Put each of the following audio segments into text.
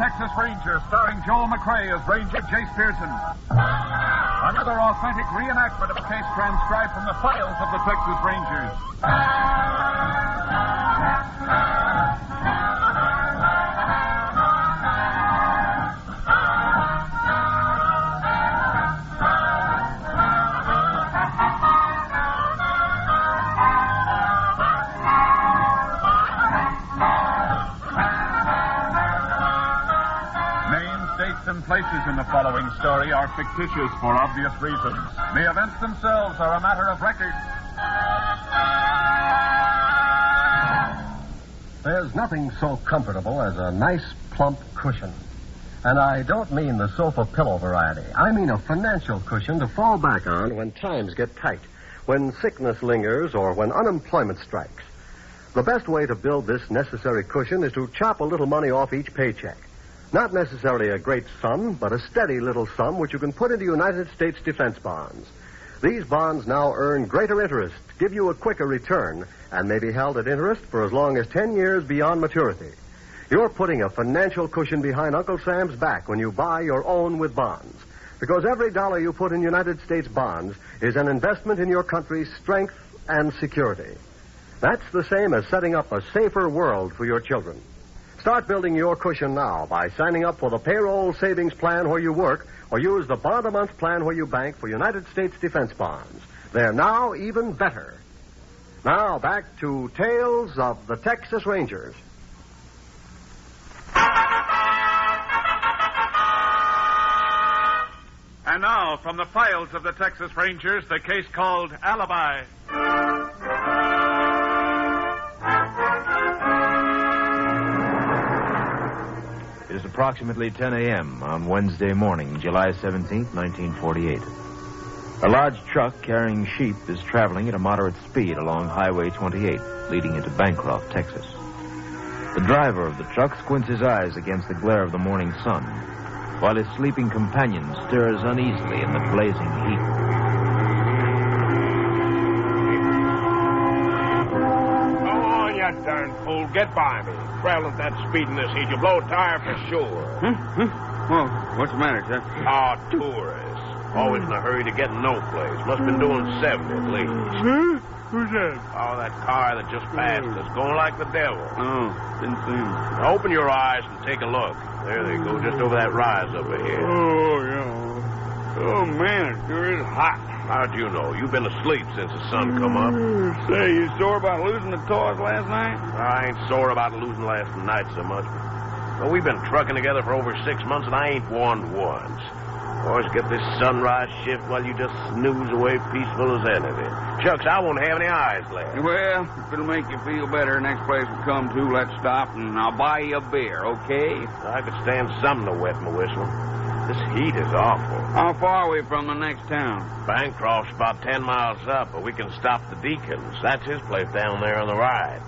Texas Rangers, starring Joel McRae as Ranger Jace Pearson. Another authentic reenactment of a case transcribed from the files of the Texas Rangers. And places in the following story are fictitious for obvious reasons. The events themselves are a matter of record. There's nothing so comfortable as a nice, plump cushion. And I don't mean the sofa pillow variety. I mean a financial cushion to fall back on when times get tight, when sickness lingers, or when unemployment strikes. The best way to build this necessary cushion is to chop a little money off each paycheck. Not necessarily a great sum, but a steady little sum which you can put into United States defense bonds. These bonds now earn greater interest, give you a quicker return, and may be held at interest for as long as 10 years beyond maturity. You're putting a financial cushion behind Uncle Sam's back when you buy your own with bonds. Because every dollar you put in United States bonds is an investment in your country's strength and security. That's the same as setting up a safer world for your children. Start building your cushion now by signing up for the payroll savings plan where you work or use the bond-a-month plan where you bank for United States defense bonds. They're now even better. Now, back to Tales of the Texas Rangers. And now, from the files of the Texas Rangers, the case called Alibi. It is approximately 10 a.m. on Wednesday morning, July 17th, 1948. A large truck carrying sheep is traveling at a moderate speed along Highway 28, leading into Bancroft, Texas. The driver of the truck squints his eyes against the glare of the morning sun, while his sleeping companion stirs uneasily in the blazing heat. Darn fool, get by me. Traveling at that speed in this heat, you blow a tire for sure. Well, what's the matter, sir? Tourists. Always in a hurry to get no place. Must have been doing 70 at least. Who's that? Oh, that car that just passed us, going like the devil. Oh, didn't see him. Now open your eyes and take a look. There they go, just over that rise over here. Oh, yeah. Oh, man, it sure is hot. How'd you know? You've been asleep since the sun come up. Say, you sore about losing the toys last night? I ain't sore about losing last night so much. But we've been trucking together for over 6 months, and I ain't won once. Always get this sunrise shift while you just snooze away peaceful as anything. Shucks, I won't have any eyes left. Well, if it'll make you feel better, next place we come to, let's stop, and I'll buy you a beer, okay? I could stand something to wet my whistle. This heat is awful. How far are we from the next town? Bancroft's about 10 miles up, but we can stop the Deacons. That's his place down there on the right.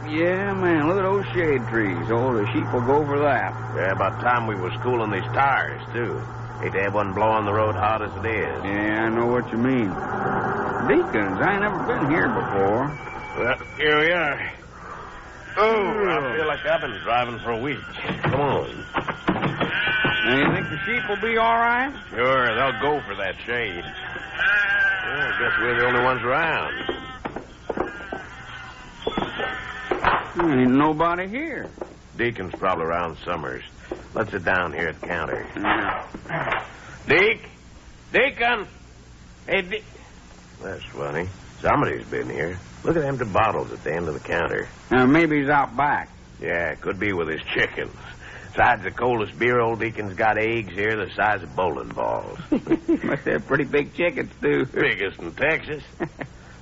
Yeah, man, look at those shade trees. Oh, the sheep will go for that. Yeah, about time we was cooling these tires, too. Hate to have one blow on the road hot as it is. Yeah, I know what you mean. Deacons, I ain't never been here before. Well, here we are. Oh, I feel like I've been driving for a week. Come on. Now, you think the sheep will be all right? Sure, they'll go for that shade. Well, I guess we're the only ones around. There ain't nobody here. Deacon's probably around Summers. Let's sit down here at the counter. Yeah. Deacon! Hey, That's funny. Somebody's been here. Look at them two bottles at the end of the counter. Maybe he's out back. Yeah, could be with his chickens. Besides the coldest beer, old Deacon's got eggs here the size of bowling balls. Must have pretty big chickens, too. Biggest in Texas.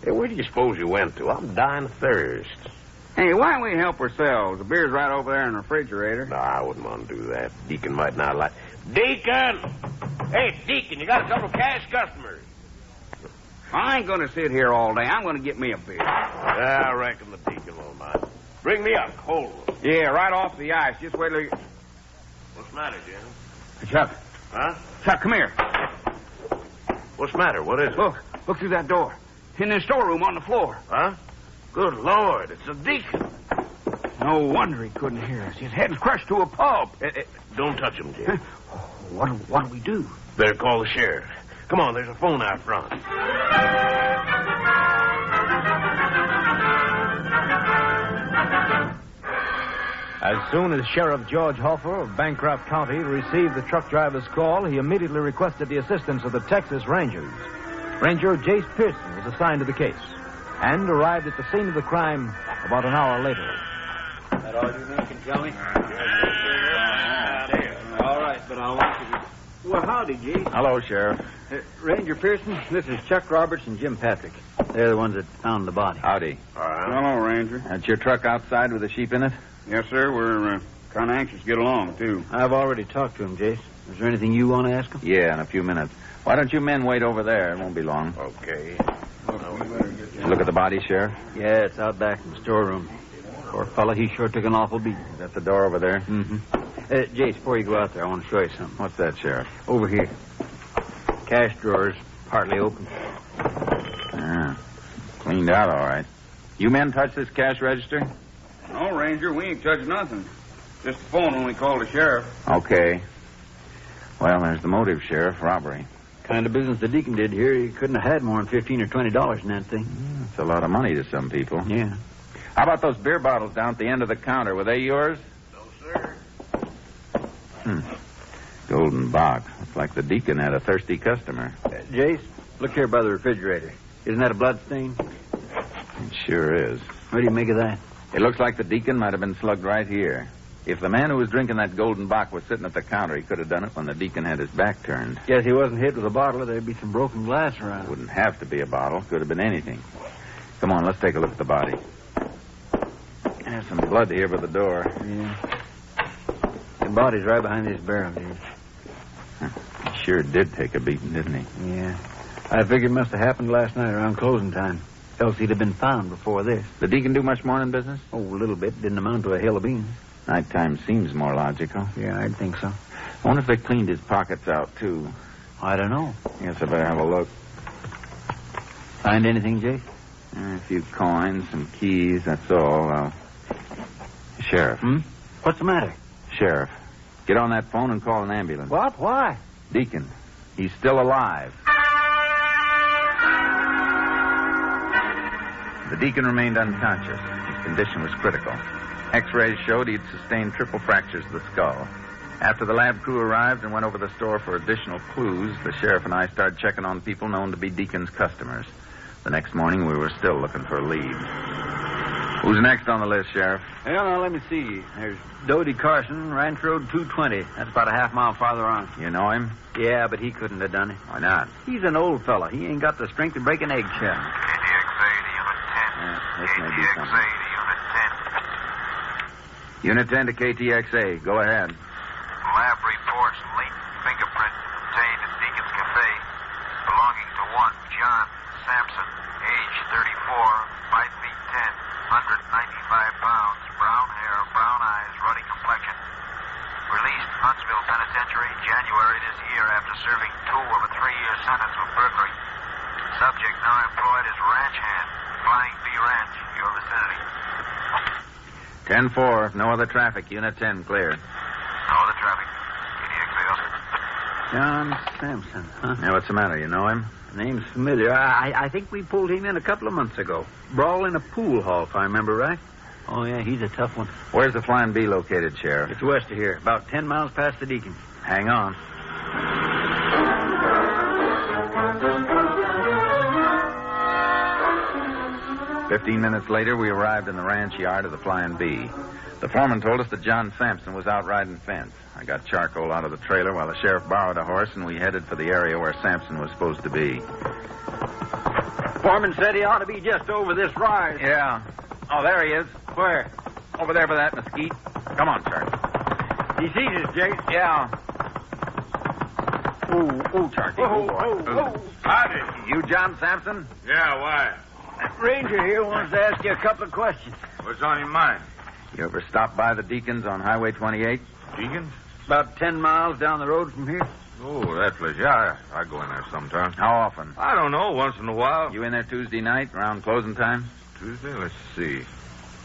Hey, where do you suppose you went to? I'm dying of thirst. Hey, why don't we help ourselves? The beer's right over there in the refrigerator. No, I wouldn't want to do that. Deacon might not like... Deacon! Hey, Deacon, you got a couple of cash customers. I ain't going to sit here all day. I'm going to get me a beer. Yeah, I reckon the Deacon won't mind. Bring me a cold one. Yeah, right off the ice. Just wait till you... What's the matter, Jim? Chuck. Huh? Chuck, come here. What's the matter? What is it? Look through that door. In the storeroom on the floor. Huh? Good Lord, it's the Deacon. No wonder he couldn't hear us. His head's crushed to a pulp. Don't touch him, Jim. What do we do? Better call the sheriff. Come on, there's a phone out front. As soon as Sheriff George Hoffer of Bancroft County received the truck driver's call, he immediately requested the assistance of the Texas Rangers. Ranger Jace Pearson was assigned to the case and arrived at the scene of the crime about an hour later. That all you men can tell me? All right, but I want you to... Well, howdy, G. Hello, Sheriff. Ranger Pearson, this is Chuck Roberts and Jim Patrick. They're the ones that found the body. Howdy. Hello, Ranger. That's your truck outside with the sheep in it? Yes, sir. We're kind of anxious to get along, too. I've already talked to him, Jace. Is there anything you want to ask him? Yeah, in a few minutes. Why don't you men wait over there? It won't be long. Okay. Look at the body, Sheriff. Yeah, it's out back in the storeroom. Poor fella, he sure took an awful beat. That's the door over there. Mm-hmm. Jace, before you go out there, I want to show you something. What's that, Sheriff? Over here. Cash drawer's partly open. Yeah. Cleaned out all right. You men touch this cash register? No, Ranger, we ain't touched nothing. Just the phone when we called the sheriff. Okay. Well, there's the motive, Sheriff. Robbery. Kind of business the deacon did here, he couldn't have had more than $15 or $20 in that thing. It's a lot of money to some people. Yeah. How about those beer bottles down at the end of the counter? Were they yours? No, sir. Golden box. Looks like the deacon had a thirsty customer. Jace, look here by the refrigerator. Isn't that a blood stain? It sure is. What do you make of that? It looks like the deacon might have been slugged right here. If the man who was drinking that golden bock was sitting at the counter, he could have done it when the deacon had his back turned. Guess he wasn't hit with a bottle. There'd be some broken glass around. Wouldn't have to be a bottle. Could have been anything. Come on, let's take a look at the body. There's some blood here by the door. Yeah. The body's right behind this barrel, dude. He sure did take a beating, didn't he? Yeah. I figure it must have happened last night around closing time. Else he'd have been found before this. The deacon do much morning business? Oh, a little bit. Didn't amount to a hill of beans. Nighttime seems more logical. Yeah, I'd think so. I wonder if they cleaned his pockets out, too. I don't know. Guess I better have a look. Find anything, Jake? A few coins, some keys, that's all. Sheriff. What's the matter? Sheriff. Get on that phone and call an ambulance. What? Why? Deacon. He's still alive. The deacon remained unconscious. His condition was critical. X-rays showed he'd sustained triple fractures of the skull. After the lab crew arrived and went over the store for additional clues, the sheriff and I started checking on people known to be Deacon's customers. The next morning, we were still looking for a lead. Who's next on the list, Sheriff? Well, now, let me see. There's Dodie Carson, Ranch Road 220. That's about a half mile farther on. You know him? Yeah, but he couldn't have done it. Why not? He's an old fella. He ain't got the strength to break an eggshell. KTXA to Unit 10. This may be KTXA something. to Unit 10. Unit 10 to KTXA. Go ahead. Lab reports latent fingerprint obtained at Deacon's Cafe belonging to one John Sampson, age 34, 5 feet 10, 195 pounds, brown hair, brown eyes, ruddy complexion. Released Huntsville Penitentiary January this year after serving 2 of a 3-year sentence for burglary. Subject now employed as ranch hand, Flying V Ranch, your vicinity. 10-4. No other traffic. Unit 10 clear. No other traffic. KTXA. John Sampson, huh? Now, what's the matter? You know him? Name's familiar. I think we pulled him in a couple of months ago. Brawl in a pool hall, if I remember right. Oh, yeah, he's a tough one. Where's the Flying B located, Sheriff? It's west of here, about 10 miles past the Deacon. Hang on. "15 minutes later, we arrived in the ranch yard of the Flying B. The foreman told us that John Sampson was out riding fence. I got charcoal out of the trailer while the sheriff borrowed a horse, and we headed for the area where Sampson was supposed to be. Foreman said he ought to be just over this rise. Yeah. Oh, there he is. Where? Over there by that mesquite. Come on, Charlie. He sees us, Jake. Yeah. Oh, Charlie. Howdy. You John Sampson? Yeah, why? Ranger here wants to ask you a couple of questions. What's on your mind? You ever stopped by the Deacons on Highway 28? Deacons? About 10 miles down the road from here. Oh, that place. Yeah, I go in there sometime. How often? I don't know, once in a while. You in there Tuesday night around closing time? Tuesday? Let's see.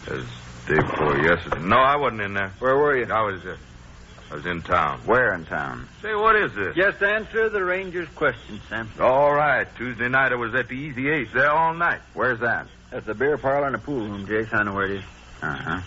There's Day before yesterday. No, I wasn't in there. Where were you? I was in town. Where in town? Say, what is this? Just answer the ranger's question, Sampson. All right. Tuesday night I was at the Easy Ace there all night. Where's that? That's the beer parlor and the pool room, Jace. I know where it is. Uh-huh.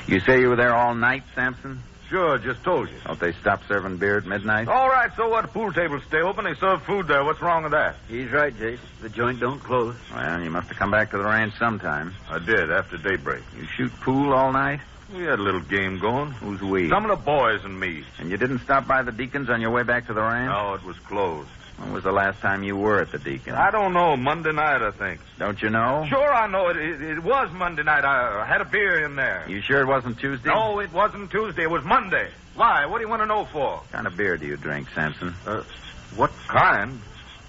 You say you were there all night, Sampson? Sure, just told you. Don't they stop serving beer at midnight? All right, so what? The pool tables stay open. They serve food there. What's wrong with that? He's right, Jace. The joint don't close. Well, you must have come back to the ranch sometime. I did, after daybreak. You shoot pool all night? We had a little game going. Who's we? Some of the boys and me. And you didn't stop by the Deacons on your way back to the ranch? No, it was closed. When was the last time you were at the Deacons? I don't know. Monday night, I think. Don't you know? Sure, I know. It was Monday night. I had a beer in there. You sure it wasn't Tuesday? No, it wasn't Tuesday. It was Monday. Why? What do you want to know for? What kind of beer do you drink, Sampson? What kind?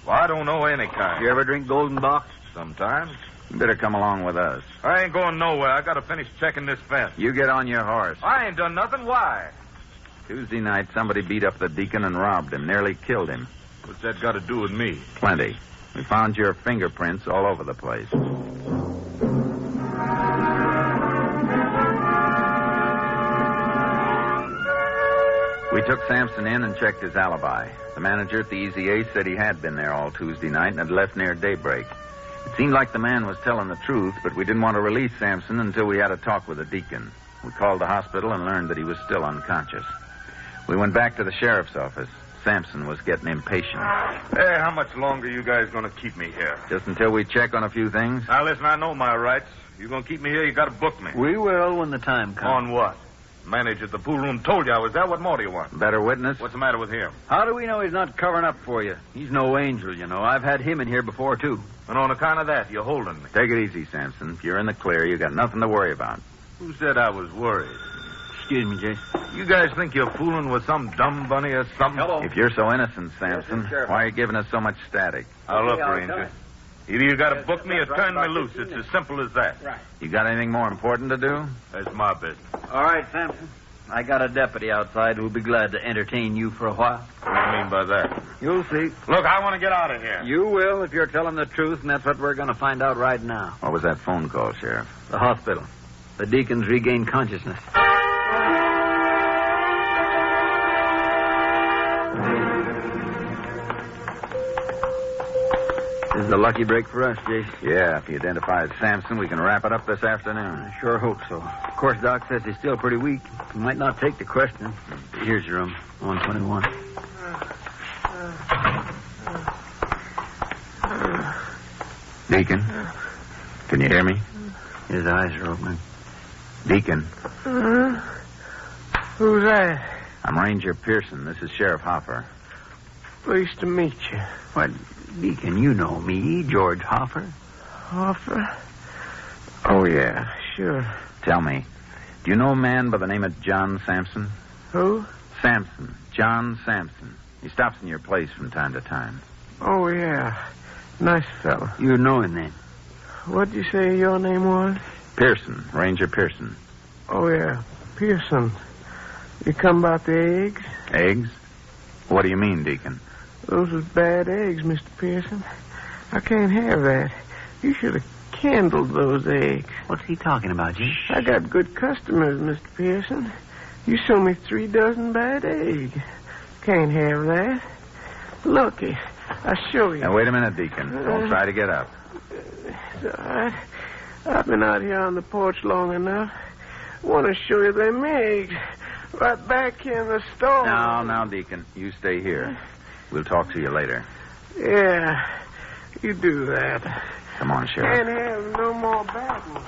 Well, I don't know any kind. You ever drink Golden Box? Sometimes. You better come along with us. I ain't going nowhere. I got to finish checking this fence. You get on your horse. I ain't done nothing. Why? Tuesday night, somebody beat up the Deacon and robbed him, nearly killed him. What's that got to do with me? Plenty. We found your fingerprints all over the place. We took Sampson in and checked his alibi. The manager at the Easy Ace said he had been there all Tuesday night and had left near daybreak. It seemed like the man was telling the truth, but we didn't want to release Sampson until we had a talk with the Deacon. We called the hospital and learned that he was still unconscious. We went back to the sheriff's office. Sampson was getting impatient. Hey, how much longer you guys going to keep me here? Just until we check on a few things. Now, listen, I know my rights. You going to keep me here, you got to book me. We will when the time comes. On what? Manager at the pool room told you I was there. What more do you want? Better witness? What's the matter with him? How do we know he's not covering up for you? He's no angel, you know. I've had him in here before, too. And on account of that, you're holding me. Take it easy, Sampson. If you're in the clear, you got nothing to worry about. Who said I was worried? Excuse me, Jace. You guys think you're fooling with some dumb bunny or something? Hello. If you're so innocent, Sampson, Yes, why are you giving us so much static? Now, look, I'll Ranger. tell you. Either you got to book me or Right, turn me about loose. 15 It's minutes. as simple as that. Right. You got anything more important to do? That's my business. All right, Sampson. I got a deputy outside who'll be glad to entertain you for a while. What do you mean by that? You'll see. Look, I want to get out of here. You will if you're telling the truth, and that's what we're going to find out right now. What was that phone call, Sheriff? The hospital. The Deacons regained consciousness. This is a lucky break for us, Jace. Yeah, if he identifies Sampson, we can wrap it up this afternoon. I sure hope so. Of course, Doc says he's still pretty weak. He might not take the question. Here's your room, 121. Deacon, can you hear me? His eyes are opening. Deacon, Who's that? I'm Ranger Pearson. This is Sheriff Hoffer. Pleased to meet you. What, Deacon, you know me, George Hoffer. Hoffer? Oh, yeah, sure. Tell me, do you know a man by the name of John Sampson? Who? Sampson. John Sampson. He stops in your place from time to time. Oh, yeah. Nice fella. You know him then. What'd you say your name was? Pearson. Ranger Pearson. Oh, yeah. Pearson. You come about the eggs? Eggs? What do you mean, Deacon? Those was bad eggs, Mr. Pearson. I can't have that. You should have candled those eggs. What's he talking about, G? I got good customers, Mr. Pearson. You sold me 3 dozen bad eggs. Can't have that. Looky, I'll show you. Now, wait a minute, Deacon. Don't try to get up. It's all right. I've been out here on the porch long enough. I want to show you them eggs. Right back here in the store. Now, Deacon, you stay here. We'll talk to you later. Yeah, you do that. Come on, Sheriff. Can't have no more bad ones.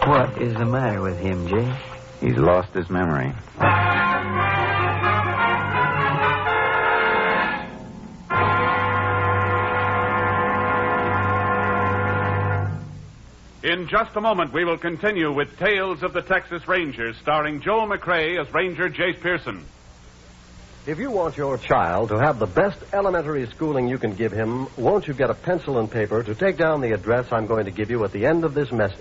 What is the matter with him, Jay? He's lost his memory. In just a moment, we will continue with Tales of the Texas Rangers, starring Joel McRae as Ranger Jace Pearson. If you want your child to have the best elementary schooling you can give him, won't you get a pencil and paper to take down the address I'm going to give you at the end of this message?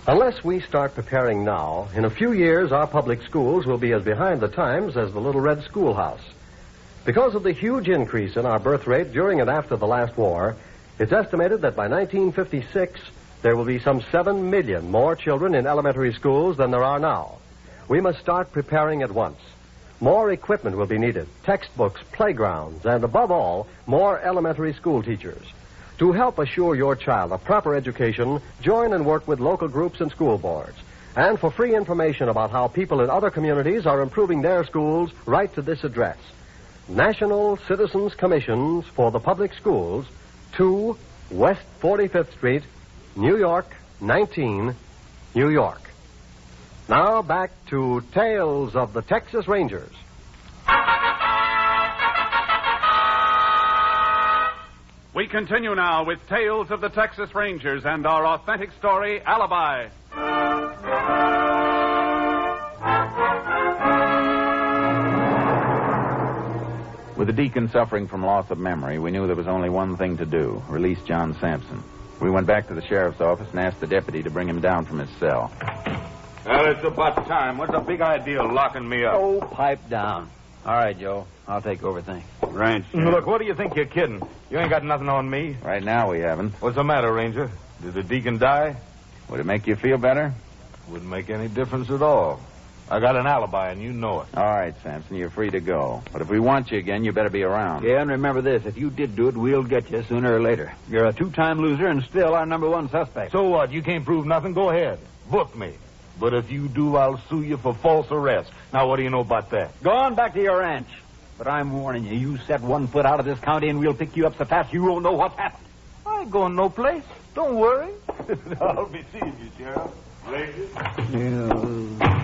Unless we start preparing now, in a few years our public schools will be as behind the times as the Little Red Schoolhouse. Because of the huge increase in our birth rate during and after the last war, it's estimated that by 1956, There will be some 7 million more children in elementary schools than there are now. We must start preparing at once. More equipment will be needed, textbooks, playgrounds, and above all, more elementary school teachers. To help assure your child a proper education, join and work with local groups and school boards. And for free information about how people in other communities are improving their schools, write to this address. National Citizens Commissions for the Public Schools, 2 West 45th Street, New York, 19, New York. Now back to Tales of the Texas Rangers. We continue now with Tales of the Texas Rangers and our authentic story, Alibi. With the deacon suffering from loss of memory, we knew there was only one thing to do, release John Sampson. We went back to the sheriff's office and asked the deputy to bring him down from his cell. Well, it's about time. What's the big idea of locking me up? Oh, pipe down. All right, Joe. I'll take over things. Ranch. Look, what do you think you're kidding? You ain't got nothing on me. Right now we haven't. What's the matter, Ranger? Did the deacon die? Would it make you feel better? Wouldn't make any difference at all. I got an alibi, and you know it. All right, Sampson, you're free to go. But if we want you again, you better be around. Yeah, and remember this. If you did do it, we'll get you sooner or later. You're a 2-time loser and still our number 1 suspect. So what? You can't prove nothing? Go ahead. Book me. But if you do, I'll sue you for false arrest. Now, what do you know about that? Go on back to your ranch. But I'm warning you, you set 1 foot out of this county and we'll pick you up so fast you won't know what's happened. I ain't going no place. Don't worry. I'll be seeing you, Sheriff.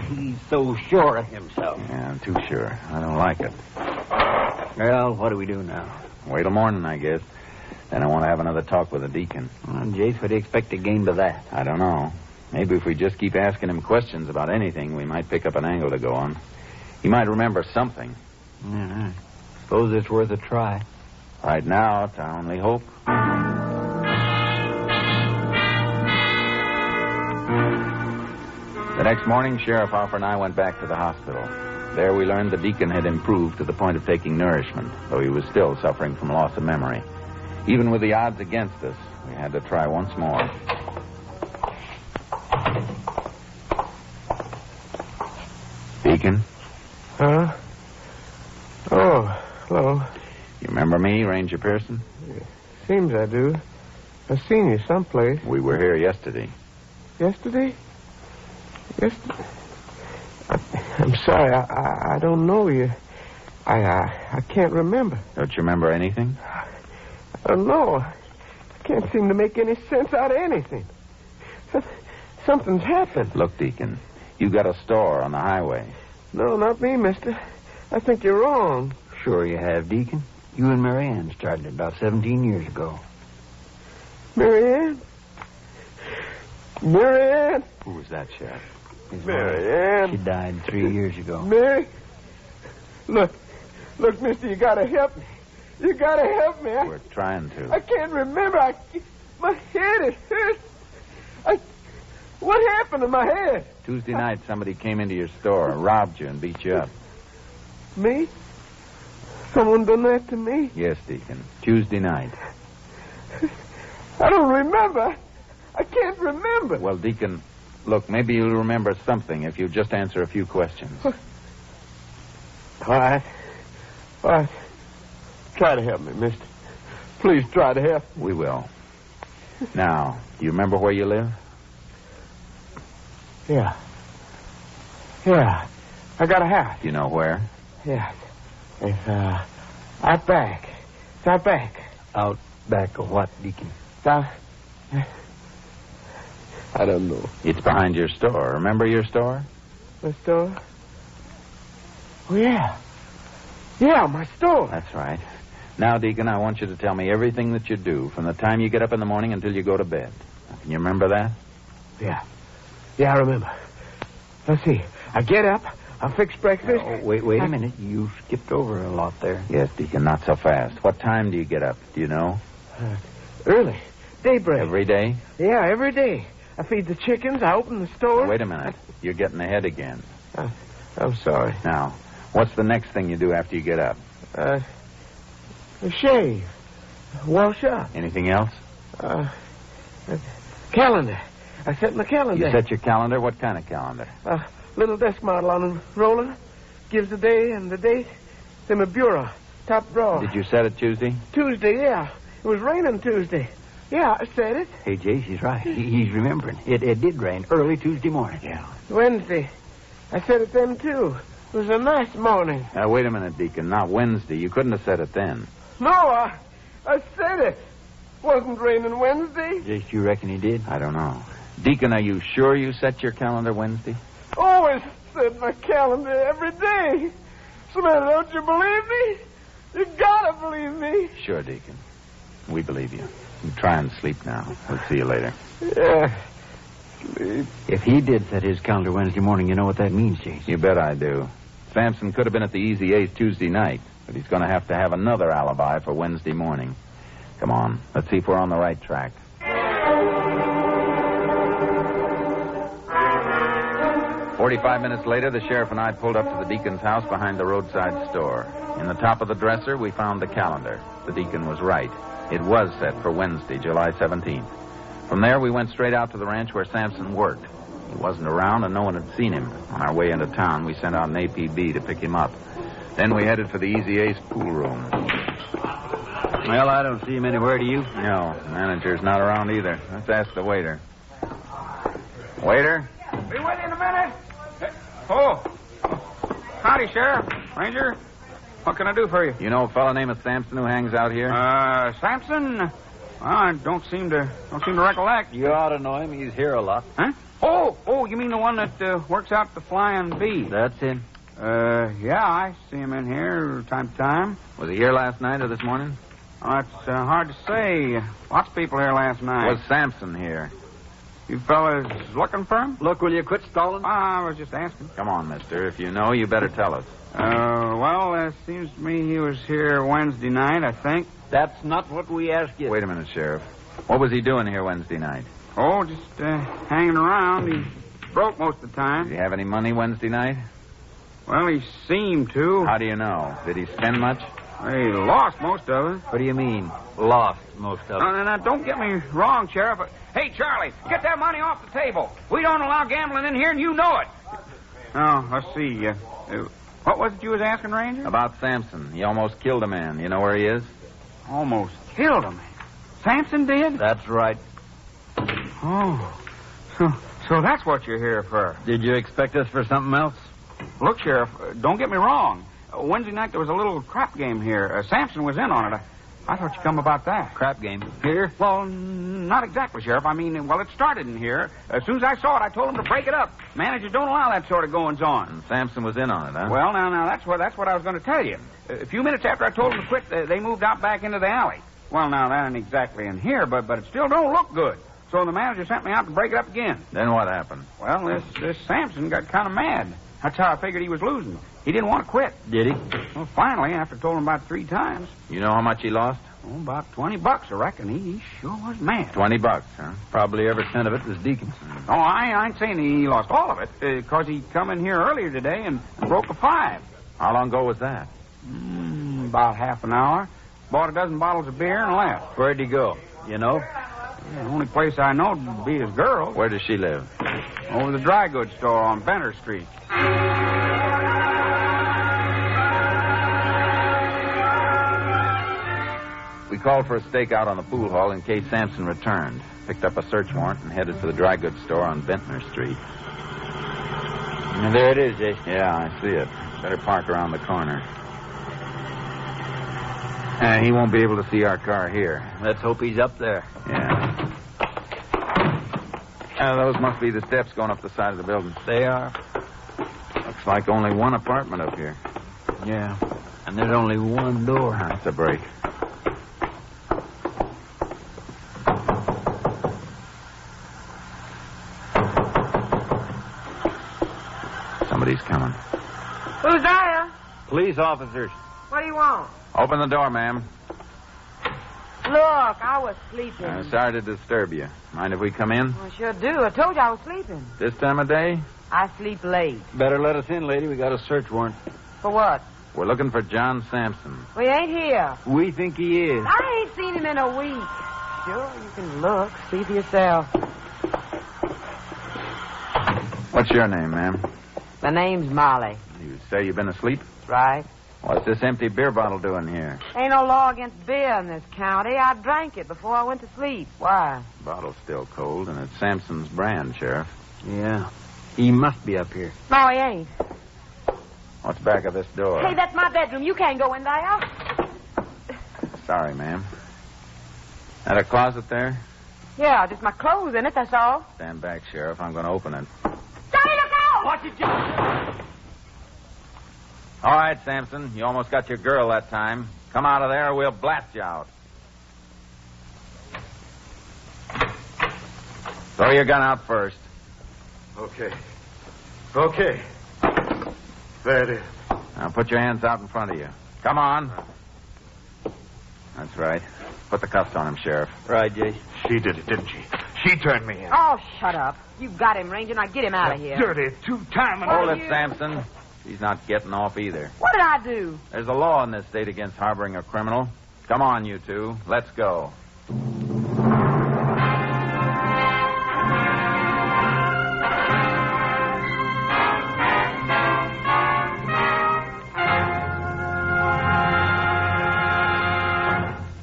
He's so sure of himself. Yeah, I'm too sure. I don't like it. Well, what do we do now? Wait till morning, I guess. Then I want to have another talk with the deacon. Well, Jace, what do you expect to gain by that? I don't know. Maybe if we just keep asking him questions about anything, we might pick up an angle to go on. He might remember something. Yeah, I suppose it's worth a try. Right now, it's our only hope. The next morning, Sheriff Hoffer and I went back to the hospital. There we learned the deacon had improved to the point of taking nourishment, though he was still suffering from loss of memory. Even with the odds against us, we had to try once more. Deacon? Huh? Oh, hello. You remember me, Ranger Pearson? Seems I do. I've seen you someplace. We were here yesterday. Yesterday? Yesterday? I'm sorry, I don't know you. I can't remember. Don't you remember anything? I don't know. I can't seem to make any sense out of anything. Something's happened. Look, Deacon, you got a store on the highway. No, not me, mister. I think you're wrong. Sure you have, Deacon. You and Mary Ann started it about 17 years ago. Mary Ann? Mary Ann? Who was that, Sheriff? His Mary wife. Ann. She died 3 years ago. Mary? Look, mister, you gotta help me. You gotta help me. We're trying to. I can't remember. My head, it hurts. What happened to my head? Tuesday night, somebody came into your store, robbed you, and beat you up. Me? Someone done that to me? Yes, Deacon. Tuesday night. I don't remember. I can't remember. Well, Deacon, look, maybe you'll remember something if you just answer a few questions. All right. Try to help me, mister. Please try to help. We will. Now, do you remember where you live? Yeah. I got a house. Do you know where? Yeah. It's, out back. It's out back. Out back of what, Deacon? I don't know. It's behind your store. Remember your store? My store? Oh, yeah. Yeah, my store. That's right. Now, Deacon, I want you to tell me everything that you do from the time you get up in the morning until you go to bed. Can you remember that? Yeah, I remember. Let's see. I get up. I fix breakfast. Wait a minute. You skipped over a lot there. Yes, Deacon, not so fast. What time do you get up? Do you know? Early. Daybreak. Every day? Yeah, every day. I feed the chickens. I open the store. Wait a minute. You're getting ahead again. I'm sorry. Now, what's the next thing you do after you get up? Shave. Wash up. Anything else? Calendar. I set my calendar. You set your calendar? What kind of calendar? A little desk model on a roller. Gives the day and the date. It's in my bureau. Top drawer. Did you set it Tuesday? Tuesday, yeah. It was raining Tuesday. Yeah, I said it. Hey, Jase, he's right. He's remembering. It did rain early Tuesday morning. Yeah. Wednesday. I said it then, too. It was a nice morning. Now, wait a minute, Deacon. Not Wednesday. You couldn't have said it then. No, I said it. Wasn't raining Wednesday. Jase, you reckon he did? I don't know. Deacon, are you sure you set your calendar Wednesday? Always set my calendar every day. Samantha, don't you believe me? You gotta believe me. Sure, Deacon. We believe you. You try and sleep now. We'll see you later. Yeah. Sleep. If he did set his calendar Wednesday morning, you know what that means, Jase. You bet I do. Sampson could have been at the Easy A's Tuesday night, but he's going to have another alibi for Wednesday morning. Come on. Let's see if we're on the right track. 45 minutes later, the sheriff and I pulled up to the deacon's house behind the roadside store. In the top of the dresser, we found the calendar. The deacon was right. It was set for Wednesday, July 17th. From there, we went straight out to the ranch where Sampson worked. He wasn't around, and no one had seen him. On our way into town, we sent out an APB to pick him up. Then we headed for the Easy A's pool room. Well, I don't see him anywhere, do you? No, the manager's not around either. Let's ask the waiter. Waiter? Be with you in a minute. Oh. Howdy, Sheriff. Ranger. What can I do for you? You know a fellow named Sampson who hangs out here? Sampson? Well, I don't seem to recollect. You ought to know him. He's here a lot. Huh? Oh, you mean the one that works out the Flying Bee? That's him. Yeah, I see him in here time to time. Was he here last night or this morning? Oh, it's hard to say. Lots of people here last night. Was Sampson here? You fellas looking for him? Look, will you quit stalling? I was just asking. Come on, mister. If you know, you better tell us. Well, it seems to me he was here Wednesday night, I think. That's not what we asked you. Wait a minute, Sheriff. What was he doing here Wednesday night? Oh, just hanging around. He broke most of the time. Did he have any money Wednesday night? Well, he seemed to. How do you know? Did he spend much? He lost most of it. What do you mean, lost most of it? Now, don't get me wrong, Sheriff. Hey, Charlie, get that money off the table. We don't allow gambling in here, and you know it. Oh, let's see. What was it you was asking, Ranger? About Sampson. He almost killed a man. You know where he is? Almost killed a man? Sampson did? That's right. Oh. So that's what you're here for. Did you expect us for something else? Look, Sheriff, don't get me wrong. Wednesday night there was a little crap game here. Sampson was in on it. I thought you'd come about that. Crap game? Here? Well, not exactly, Sheriff. I mean, it started in here. As soon as I saw it, I told him to break it up. Managers don't allow that sort of goings-on. And Sampson was in on it, huh? Well, now, that's what I was going to tell you. A few minutes after I told them to quit, they moved out back into the alley. Well, now, that ain't exactly in here, but it still don't look good. So the manager sent me out to break it up again. Then what happened? Well, this Sampson got kind of mad. That's how I figured he was losing. He didn't want to quit. Did he? Well, finally, after I told him about 3 times. You know how much he lost? Oh, about $20, I reckon. He sure was mad. $20, huh? Probably every cent of it was Deacon's. Oh, I ain't saying he lost all of it, because he come in here earlier today and broke a 5. How long ago was that? About half an hour. Bought a dozen bottles of beer and left. Where'd he go? You know? The only place I know would be his girl. Where does she live? Over the dry goods store on Benner Street. We called for a stakeout on the pool hall in case Sampson returned. Picked up a search warrant and headed for the dry goods store on Ventnor Street. And there it is, Jase. Yeah, I see it. Better park around the corner. He won't be able to see our car here. Let's hope he's up there. Yeah. Those must be the steps going up the side of the building. They are. Looks like only one apartment up here. Yeah. And there's only one door. That's a break. Somebody's coming. Who's there? Police officers. What do you want? Open the door, ma'am. Look, I was sleeping. Sorry to disturb you. Mind if we come in? I sure do. I told you I was sleeping. This time of day? I sleep late. Better let us in, lady. We got a search warrant. For what? We're looking for John Sampson. We ain't here. We think he is. I ain't seen him in a week. Sure, you can look. See for yourself. What's your name, ma'am? My name's Molly. You say you've been asleep? Right? What's this empty beer bottle doing here? Ain't no law against beer in this county. I drank it before I went to sleep. Why? The bottle's still cold, and it's Sampson's brand, Sheriff. Yeah. He must be up here. No, he ain't. What's back of this door? Hey, that's my bedroom. You can't go in there. Sorry, ma'am. That a closet there? Yeah, just my clothes in it, that's all. Stand back, Sheriff. I'm going to open it. Johnny, look out! Watch it, John. All right, Sampson. You almost got your girl that time. Come out of there or we'll blast you out. Throw your gun out first. Okay. There it is. Now put your hands out in front of you. Come on. That's right. Put the cuffs on him, Sheriff. Right, Jay. She did it, didn't she? She turned me in. Oh, shut up. You got him, Ranger. Now get him out of here. Dirty two-timing... Hold it, Sampson. She's not getting off either. What did I do? There's a law in this state against harboring a criminal. Come on, you two. Let's go.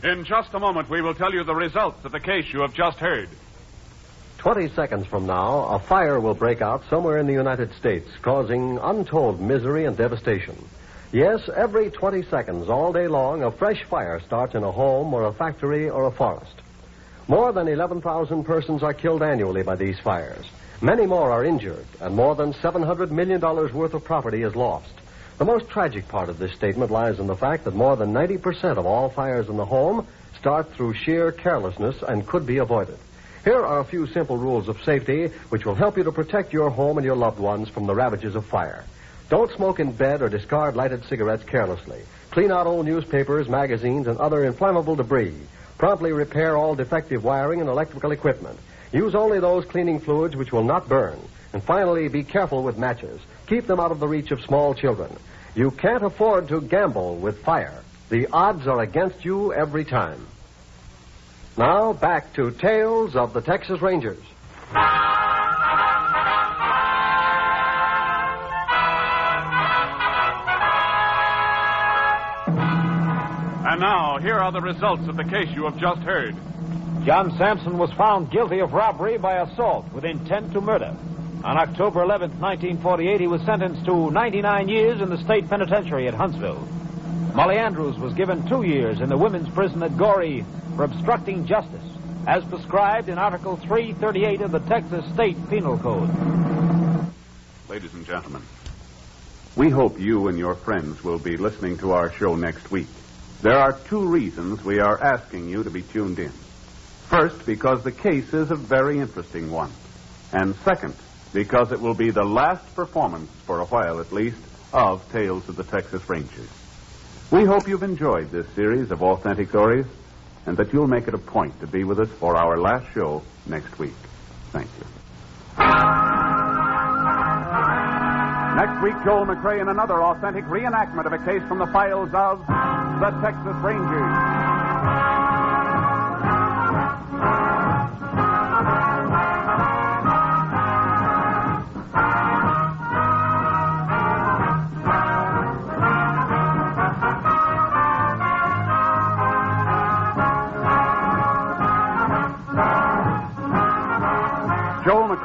In just a moment, we will tell you the results of the case you have just heard. 20 seconds from now, a fire will break out somewhere in the United States, causing untold misery and devastation. Yes, every 20 seconds, all day long, a fresh fire starts in a home or a factory or a forest. More than 11,000 persons are killed annually by these fires. Many more are injured, and more than $700 million worth of property is lost. The most tragic part of this statement lies in the fact that more than 90% of all fires in the home start through sheer carelessness and could be avoided. Here are a few simple rules of safety which will help you to protect your home and your loved ones from the ravages of fire. Don't smoke in bed or discard lighted cigarettes carelessly. Clean out old newspapers, magazines, and other inflammable debris. Promptly repair all defective wiring and electrical equipment. Use only those cleaning fluids which will not burn. And finally, be careful with matches. Keep them out of the reach of small children. You can't afford to gamble with fire. The odds are against you every time. Now, back to Tales of the Texas Rangers. And now, here are the results of the case you have just heard. John Sampson was found guilty of robbery by assault with intent to murder. On October 11th, 1948, he was sentenced to 99 years in the state penitentiary at Huntsville. Molly Andrews was given 2 years in the women's prison at Goree for obstructing justice, as prescribed in Article 338 of the Texas State Penal Code. Ladies and gentlemen, we hope you and your friends will be listening to our show next week. There are 2 reasons we are asking you to be tuned in. First, because the case is a very interesting one. And second, because it will be the last performance, for a while at least, of Tales of the Texas Rangers. We hope you've enjoyed this series of authentic stories, and that you'll make it a point to be with us for our last show next week. Thank you. Next week, Joel McRae in another authentic reenactment of a case from the files of the Texas Rangers.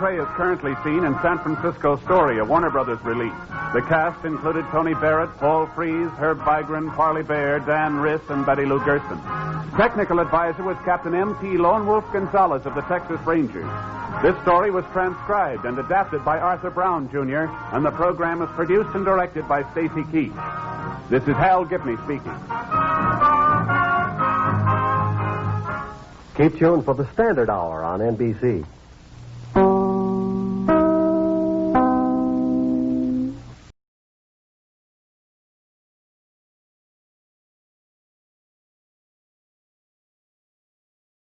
Is currently seen in San Francisco Story, a Warner Brothers release. The cast included Tony Barrett, Paul Frees, Herb Vigran, Parley Bear, Dan Riss, and Betty Lou Gerson. Technical advisor was Captain M.P. Lone Wolf Gonzalez of the Texas Rangers. This story was transcribed and adapted by Arthur Brown, Jr., and the program was produced and directed by Stacy Keach. This is Hal Gibney speaking. Keep tuned for the Standard Hour on NBC.